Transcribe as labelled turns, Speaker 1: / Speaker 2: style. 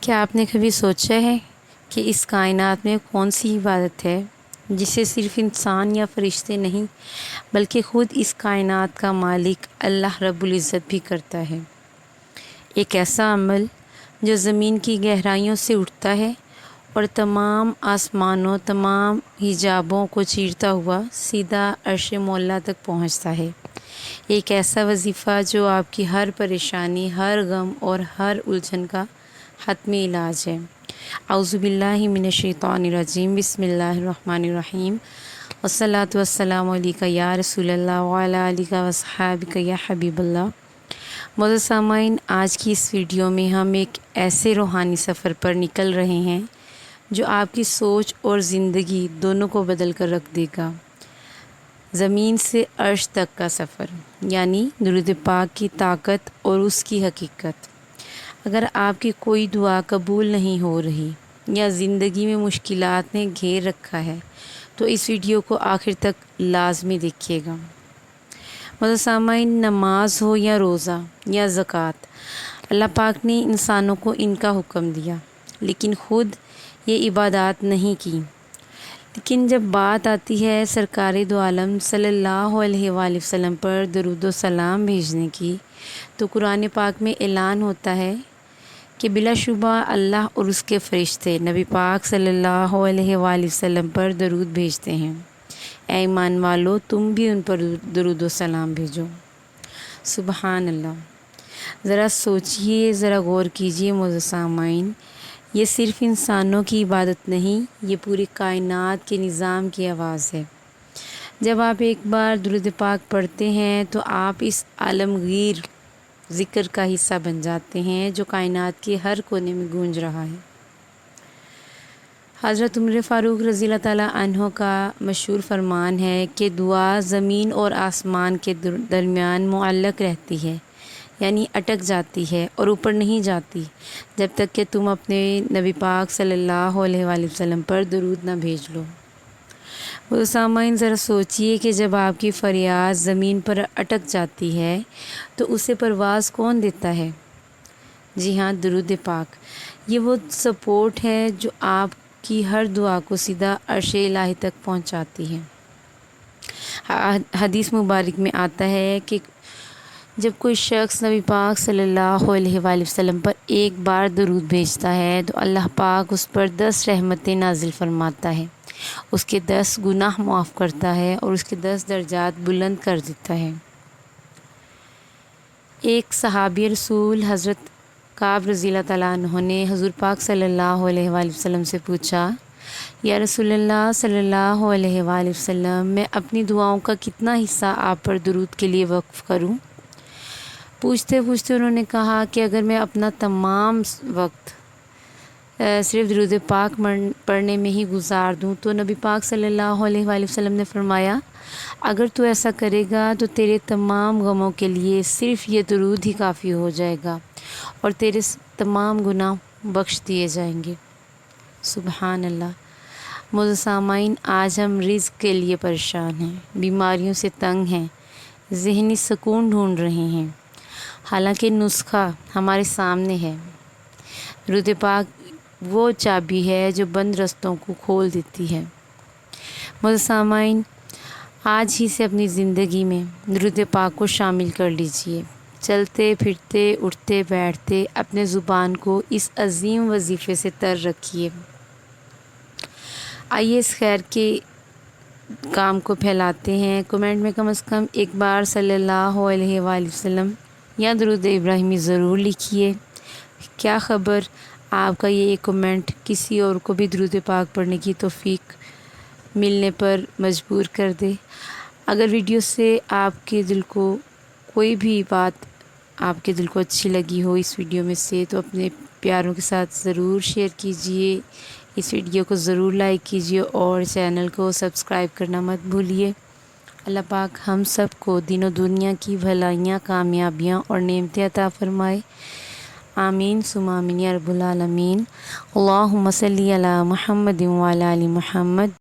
Speaker 1: کیا آپ نے کبھی سوچا ہے کہ اس کائنات میں کون سی عبادت ہے جسے صرف انسان یا فرشتے نہیں بلکہ خود اس کائنات کا مالک اللہ رب العزت بھی کرتا ہے؟ ایک ایسا عمل جو زمین کی گہرائیوں سے اٹھتا ہے اور تمام آسمانوں تمام حجابوں کو چیرتا ہوا سیدھا عرش مولا تک پہنچتا ہے۔ ایک ایسا وظیفہ جو آپ کی ہر پریشانی، ہر غم اور ہر الجھن کا حتمی علاج ہے۔ اعوذ باللہ من الشیطان الرجیم، بسم اللہ الرحمن الرحیم، والصلاۃ والسلام علیکہ یا رسول اللہ وعلی آلہ وصحابہ یا حبیب اللہ۔ معزز سامعین، آج کی اس ویڈیو میں ہم ایک ایسے روحانی سفر پر نکل رہے ہیں جو آپ کی سوچ اور زندگی دونوں کو بدل کر رکھ دے گا۔ زمین سے عرش تک کا سفر، یعنی درود پاک کی طاقت اور اس کی حقیقت۔ اگر آپ کی کوئی دعا قبول نہیں ہو رہی یا زندگی میں مشکلات نے گھیر رکھا ہے تو اس ویڈیو کو آخر تک لازمی دیکھیے گا۔ معزز سامعین، نماز ہو یا روزہ یا زکوٰۃ، اللہ پاک نے انسانوں کو ان کا حکم دیا، لیکن خود یہ عبادات نہیں کی۔ لیکن جب بات آتی ہے سرکار دو عالم صلی اللہ علیہ وآلہ وسلم پر درود و سلام بھیجنے کی، تو قرآن پاک میں اعلان ہوتا ہے کہ بلا شبہ اللہ اور اس کے فرشتے نبی پاک صلی اللہ علیہ وآلہ وسلم پر درود بھیجتے ہیں۔ اے ایمان والو، تم بھی ان پر درود و سلام بھیجو۔ سبحان اللہ۔ ذرا سوچئے، ذرا غور کیجئے معزز سامعین، یہ صرف انسانوں کی عبادت نہیں، یہ پوری کائنات کے نظام کی آواز ہے۔ جب آپ ایک بار درود پاک پڑھتے ہیں تو آپ اس عالمگیر ذکر کا حصہ بن جاتے ہیں جو کائنات کے ہر کونے میں گونج رہا ہے۔ حضرت عمر فاروق رضی اللہ تعالیٰ عنہ کا مشہور فرمان ہے کہ دعا زمین اور آسمان کے درمیان معلق رہتی ہے، یعنی اٹک جاتی ہے اور اوپر نہیں جاتی جب تک کہ تم اپنے نبی پاک صلی اللہ علیہ وآلہ وسلم پر درود نہ بھیج لو۔ وہ سامعین، ذرا سوچئے کہ جب آپ کی فریاد زمین پر اٹک جاتی ہے تو اسے پرواز کون دیتا ہے؟ جی ہاں، درود پاک۔ یہ وہ سپورٹ ہے جو آپ کی ہر دعا کو سیدھا عرش الہی تک پہنچاتی ہے۔ حدیث مبارک میں آتا ہے کہ جب کوئی شخص نبی پاک صلی اللہ علیہ وآلہ وسلم پر ایک بار درود بھیجتا ہے تو اللہ پاک اس پر 10 رحمتیں نازل فرماتا ہے، اس کے 10 گناہ معاف کرتا ہے اور اس کے 10 درجات بلند کر دیتا ہے۔ ایک صحابی رسول حضرت کعب رضی اللہ تعالیٰ عنہ نے حضور پاک صلی اللہ علیہ وآلہ وسلم سے پوچھا، یا رسول اللہ صلی اللہ علیہ وآلہ وسلم، میں اپنی دعاؤں کا کتنا حصہ آپ پر درود کے لیے وقف کروں؟ پوچھتے پوچھتے انہوں نے کہا کہ اگر میں اپنا تمام وقت صرف درود پاک پڑھنے میں ہی گزار دوں تو نبی پاک صلی اللہ علیہ وآلہ وسلم نے فرمایا، اگر تو ایسا کرے گا تو تیرے تمام غموں کے لیے صرف یہ درود ہی کافی ہو جائے گا اور تیرے تمام گناہ بخش دیے جائیں گے۔ سبحان اللہ۔ معزز سامعین، آج ہم رزق کے لیے پریشان ہیں، بیماریوں سے تنگ ہیں، ذہنی سکون ڈھونڈ رہے ہیں، حالانکہ نسخہ ہمارے سامنے ہے۔ درود پاک وہ چابی ہے جو بند رستوں کو کھول دیتی ہے۔ معزز سامعین، آج ہی سے اپنی زندگی میں درود پاک کو شامل کر لیجئے۔ چلتے پھرتے اٹھتے بیٹھتے اپنے زبان کو اس عظیم وظیفے سے تر رکھیے۔ آئیے اس خیر کے کام کو پھیلاتے ہیں۔ کمنٹ میں کم از کم ایک بار صلی اللہ علیہ وآلہ وسلم یا درود ابراہیمی ضرور لکھیے۔ کیا خبر آپ کا یہ ایک کمنٹ کسی اور کو بھی درود پاک پڑھنے کی توفیق ملنے پر مجبور کر دے۔ اگر ویڈیو سے آپ کے دل کو کوئی بھی بات آپ کے دل کو اچھی لگی ہو اس ویڈیو میں سے تو اپنے پیاروں کے ساتھ ضرور شیئر کیجئے، اس ویڈیو کو ضرور لائک کیجئے اور چینل کو سبسکرائب کرنا مت بھولیے۔ اللہ پاک ہم سب کو دین و دنیا کی بھلائیاں، کامیابیاں اور نعمتیں عطا فرمائے۔ آمین ثم آمین یا رب العالمین۔ اللہم صلی علی محمد وعلی آل محمد۔